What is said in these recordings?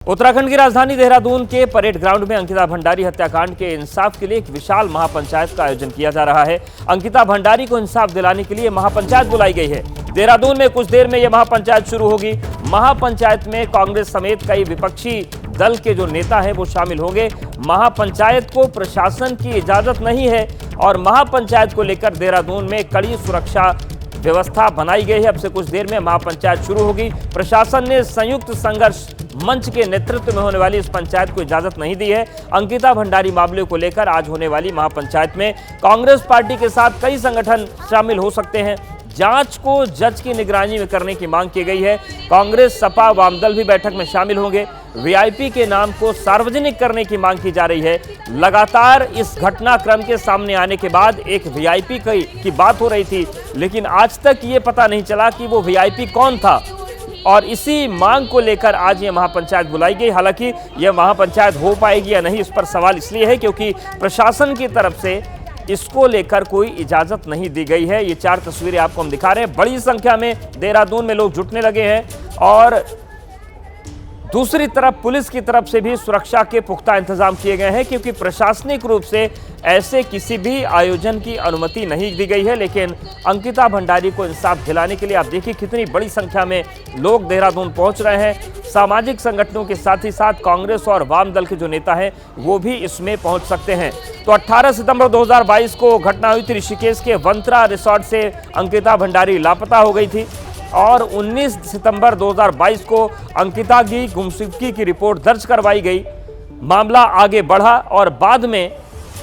उत्तराखंड की राजधानी देहरादून के परेड ग्राउंड में अंकिता भंडारी हत्याकांड के इंसाफ के लिए एक विशाल महापंचायत का आयोजन किया जा रहा है। अंकिता भंडारी को इंसाफ दिलाने के लिए महापंचायत बुलाई गई है। देहरादून में कुछ देर में यह महापंचायत शुरू होगी। महापंचायत में कांग्रेस समेत कई विपक्षी दल के जो नेता हैं वो शामिल होंगे। महापंचायत को प्रशासन की इजाजत नहीं है और महापंचायत को लेकर देहरादून में कड़ी सुरक्षा व्यवस्था बनाई गई है। अब से कुछ देर में महापंचायत शुरू होगी। प्रशासन ने संयुक्त संघर्ष मंच के नेतृत्व में होने वाली इस पंचायत को इजाजत नहीं दी है। अंकिता भंडारी मामले को लेकर आज होने वाली महापंचायत में कांग्रेस पार्टी के साथ कई संगठन शामिल हो सकते हैं। जांच को जज की निगरानी में करने की मांग की गई है। कांग्रेस, सपा, वामदल भी बैठक में शामिल होंगे। वीआईपी के नाम को सार्वजनिक करने की मांग की जा रही है। लगातार इस घटनाक्रम के सामने आने के बाद एक वीआईपी की बात हो रही थी, लेकिन आज तक ये पता नहीं चला कि वो वीआईपी कौन था और इसी मांग को लेकर आज ये महापंचायत बुलाई गई। हालांकि यह महापंचायत हो पाएगी या नहीं, इस पर सवाल इसलिए है क्योंकि प्रशासन की तरफ से इसको लेकर कोई इजाजत नहीं दी गई है। ये चार तस्वीरें आपको हम दिखा रहे हैं। बड़ी संख्या में देहरादून में लोग जुटने लगे हैं और दूसरी तरफ पुलिस की तरफ से भी सुरक्षा के पुख्ता इंतजाम किए गए हैं क्योंकि प्रशासनिक रूप से ऐसे किसी भी आयोजन की अनुमति नहीं दी गई है। लेकिन अंकिता भंडारी को इंसाफ दिलाने के लिए आप देखिए कितनी बड़ी संख्या में लोग देहरादून पहुंच रहे हैं। सामाजिक संगठनों के साथ ही साथ कांग्रेस और वाम दल के जो नेता हैं वो भी इसमें पहुंच सकते हैं। तो 18 सितंबर 2022 को घटना हुई थी। ऋषिकेश के वंत्रा रिसोर्ट से अंकिता भंडारी लापता हो गई थी और 19 सितंबर 2022 को अंकिता की गुमशुदगी की रिपोर्ट दर्ज करवाई गई। मामला आगे बढ़ा और बाद में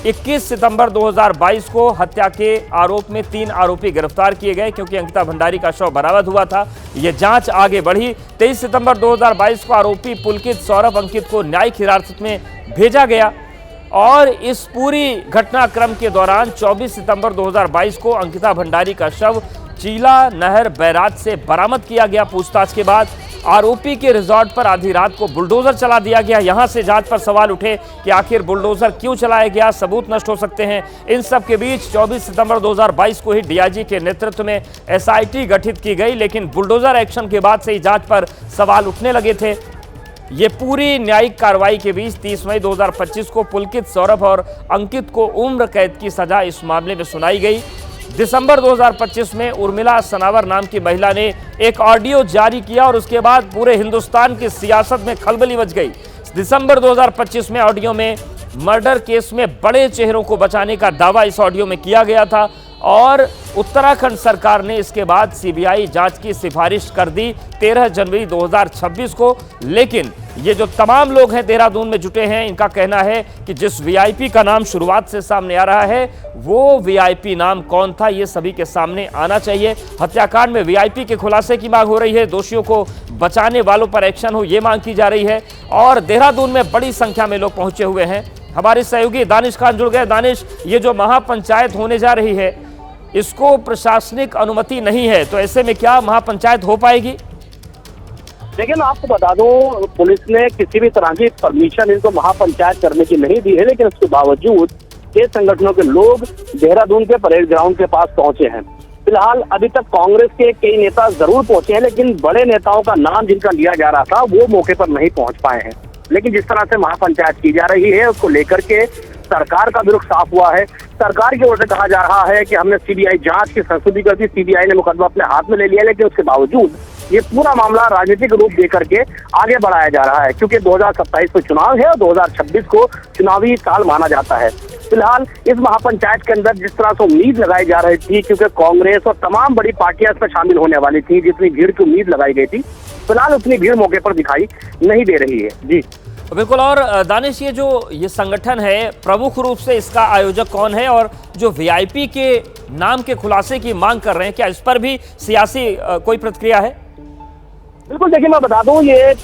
21 सितंबर 2022 को हत्या के आरोप में 3 आरोपी गिरफ्तार किए गए क्योंकि अंकिता भंडारी का शव बरामद हुआ था। यह जांच आगे बढ़ी। 23 सितंबर 2022 को आरोपी पुलकित सौरभ अंकित को न्यायिक हिरासत में भेजा गया और इस पूरी घटनाक्रम के दौरान 24 सितंबर 2022 को अंकिता भंडारी का शव चीला नहर बैराज से बरामद किया गया। पूछताछ के बाद आरोपी के रिजॉर्ट पर आधी रात को बुलडोजर चला दिया गया। यहां से जांच पर सवाल उठे कि आखिर बुलडोजर क्यों चलाया गया, सबूत नष्ट हो सकते हैं। इन सब के बीच 24 सितंबर 2022 को ही डीआईजी के नेतृत्व में एसआईटी गठित की गई, लेकिन बुलडोजर एक्शन के बाद से ही जांच पर सवाल उठने लगे थे। ये पूरी न्यायिक कार्रवाई के बीच 30 मई 2025 को पुलकित, सौरभ और अंकित को उम्र कैद की सजा इस मामले में सुनाई गई। दिसंबर 2025 में उर्मिला सनावर नाम की महिला ने एक ऑडियो जारी किया और उसके बाद पूरे हिंदुस्तान की सियासत में खलबली मच गई। दिसंबर 2025 में ऑडियो में मर्डर केस में बड़े चेहरों को बचाने का दावा इस ऑडियो में किया गया था और उत्तराखंड सरकार ने इसके बाद सीबीआई जांच की सिफारिश कर दी 13 जनवरी 2026 को। लेकिन ये जो तमाम लोग हैं देहरादून में जुटे हैं, इनका कहना है कि जिस वीआईपी का नाम शुरुआत से सामने आ रहा है वो वीआईपी नाम कौन था ये सभी के सामने आना चाहिए। हत्याकांड में वीआईपी के खुलासे की मांग हो रही है। दोषियों को बचाने वालों पर एक्शन हो ये मांग की जा रही है और देहरादून में बड़ी संख्या में लोग पहुंचे हुए हैं। हमारे सहयोगी दानिश खान जुड़ गए। दानिश, ये जो महापंचायत होने जा रही है इसको प्रशासनिक अनुमति नहीं है, तो ऐसे में क्या महापंचायत हो पाएगी? देखिए, मैं आपको बता दूं, पुलिस ने किसी भी तरह की परमिशन इनको महापंचायत करने की नहीं दी है, लेकिन उसके बावजूद ये संगठनों के लोग देहरादून के परेड ग्राउंड के पास पहुंचे हैं। फिलहाल अभी तक कांग्रेस के कई नेता जरूर पहुंचे हैं, लेकिन बड़े नेताओं का नाम जिनका लिया जा रहा था वो मौके पर नहीं पहुंच पाए हैं। लेकिन जिस तरह से महापंचायत की जा रही है उसको लेकर के सरकार का भी रुख साफ हुआ है। सरकार की ओर से कहा जा रहा है कि हमने सीबीआई जांच की संस्तुति कर दी, सीबीआई ने मुकदमा अपने हाथ में ले लिया, लेकिन उसके बावजूद ये पूरा मामला राजनीतिक रूप देकर के आगे बढ़ाया जा रहा है क्योंकि 2027 को चुनाव है और 2026 को चुनावी साल माना जाता है। फिलहाल इस महापंचायत के अंदर जिस तरह से उम्मीद लगाई जा रही थी, क्योंकि कांग्रेस और तमाम बड़ी पार्टियां इसमें शामिल होने वाली थी, जितनी भीड़ की उम्मीद लगाई गई थी, फिलहाल उतनी भीड़ मौके पर दिखाई नहीं दे रही है। जी बिल्कुल। और दानिश, ये संगठन है, प्रमुख रूप से इसका आयोजक कौन है और जो वीआईपी के नाम के खुलासे की मांग कर रहे हैं, क्या इस पर भी सियासी कोई प्रतिक्रिया है? बिल्कुल, देखिए मैं बता दूं, ये एक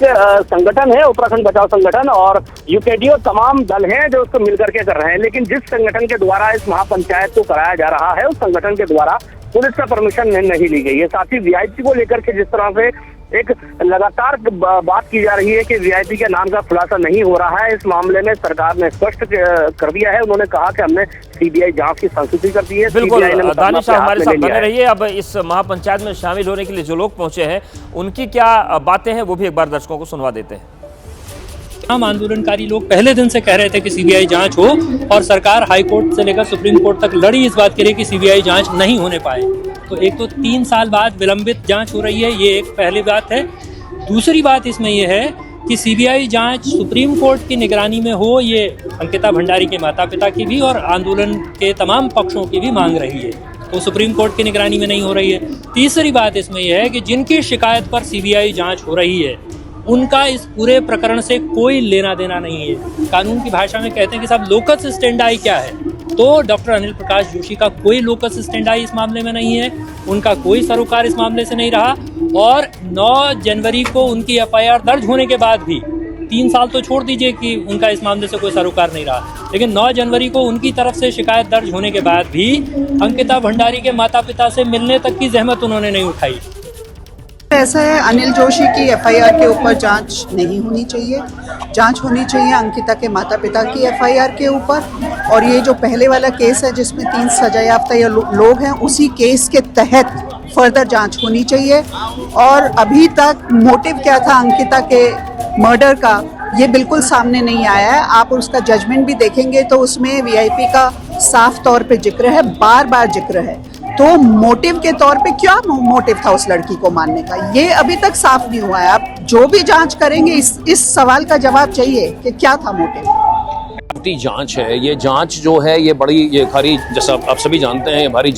संगठन है, उत्तराखंड बचाओ संगठन, और यूकेडीओ तमाम दल हैं जो उसको मिलकर के कर रहे हैं। लेकिन जिस संगठन के द्वारा इस महापंचायत को कराया जा रहा है उस संगठन के द्वारा पुलिस का परमिशन नहीं ली गई है। साथ ही वीआईपी को लेकर के जिस तरह से एक लगातार बात की जा रही है कि वीआईपी के नाम का खुलासा नहीं हो रहा है, इस मामले में सरकार ने स्पष्ट कर दिया है। उन्होंने कहा कि हमने सीबीआई जांच की संस्तुति कर दी है। बिल्कुल, दानिश हमारे साथ बने रहिए। अब इस महापंचायत में शामिल होने के लिए जो लोग पहुंचे हैं उनकी क्या बातें हैं वो भी एक बार दर्शकों को सुनवा देते हैं। हम आंदोलनकारी लोग पहले दिन से कह रहे थे कि सीबीआई जांच हो, और सरकार हाई कोर्ट से लेकर सुप्रीम कोर्ट तक लड़ी इस बात के लिए कि सीबीआई जांच नहीं होने पाए। तो एक तो 3 साल बाद विलंबित जांच हो रही है, ये एक पहली बात है। दूसरी बात इसमें यह है कि सीबीआई जांच सुप्रीम कोर्ट की निगरानी में हो, ये अंकिता भंडारी के माता पिता की भी और आंदोलन के तमाम पक्षों की भी मांग रही है, तो सुप्रीम कोर्ट की निगरानी में नहीं हो रही है। तीसरी बात इसमें यह है कि जिनकी शिकायत पर सीबीआई जांच हो रही है उनका इस पूरे प्रकरण से कोई लेना देना नहीं है। कानून की भाषा में कहते हैं कि साहब लोकस स्टेंडाई क्या है, तो डॉक्टर अनिल प्रकाश जोशी का कोई लोकस स्टेंडाई इस मामले में नहीं है, उनका कोई सरोकार इस मामले से नहीं रहा। और 9 जनवरी को उनकी एफआईआर दर्ज होने के बाद भी 3 साल तो छोड़ दीजिए कि उनका इस मामले से कोई सरोकार नहीं रहा, लेकिन 9 जनवरी को उनकी तरफ से शिकायत दर्ज होने के बाद भी अंकिता भंडारी के माता पिता से मिलने तक की जहमत उन्होंने नहीं उठाई। ऐसा है, अनिल जोशी की एफआईआर के ऊपर जांच नहीं होनी चाहिए, जांच होनी चाहिए अंकिता के माता पिता की एफआईआर के ऊपर। और ये जो पहले वाला केस है जिसमें 3 सजायाफ्ता लोग हैं, उसी केस के तहत फर्दर जांच होनी चाहिए। और अभी तक मोटिव क्या था अंकिता के मर्डर का, ये बिल्कुल सामने नहीं आया है। आप उसका जजमेंट भी देखेंगे तो उसमें वीआईपी का साफ तौर पे जिक्र है, बार बार जिक्र है। तो मोटिव के तौर पे क्या मोटिव था उस लड़की को मारने का, ये अभी तक साफ नहीं हुआ है। आप जो भी जांच करेंगे इस सवाल का जवाब चाहिए कि क्या था मोटिव। जांच है, ये जांच जो है ये बड़ी, ये खारी, जैसा आप सभी जानते हैं, ये भारी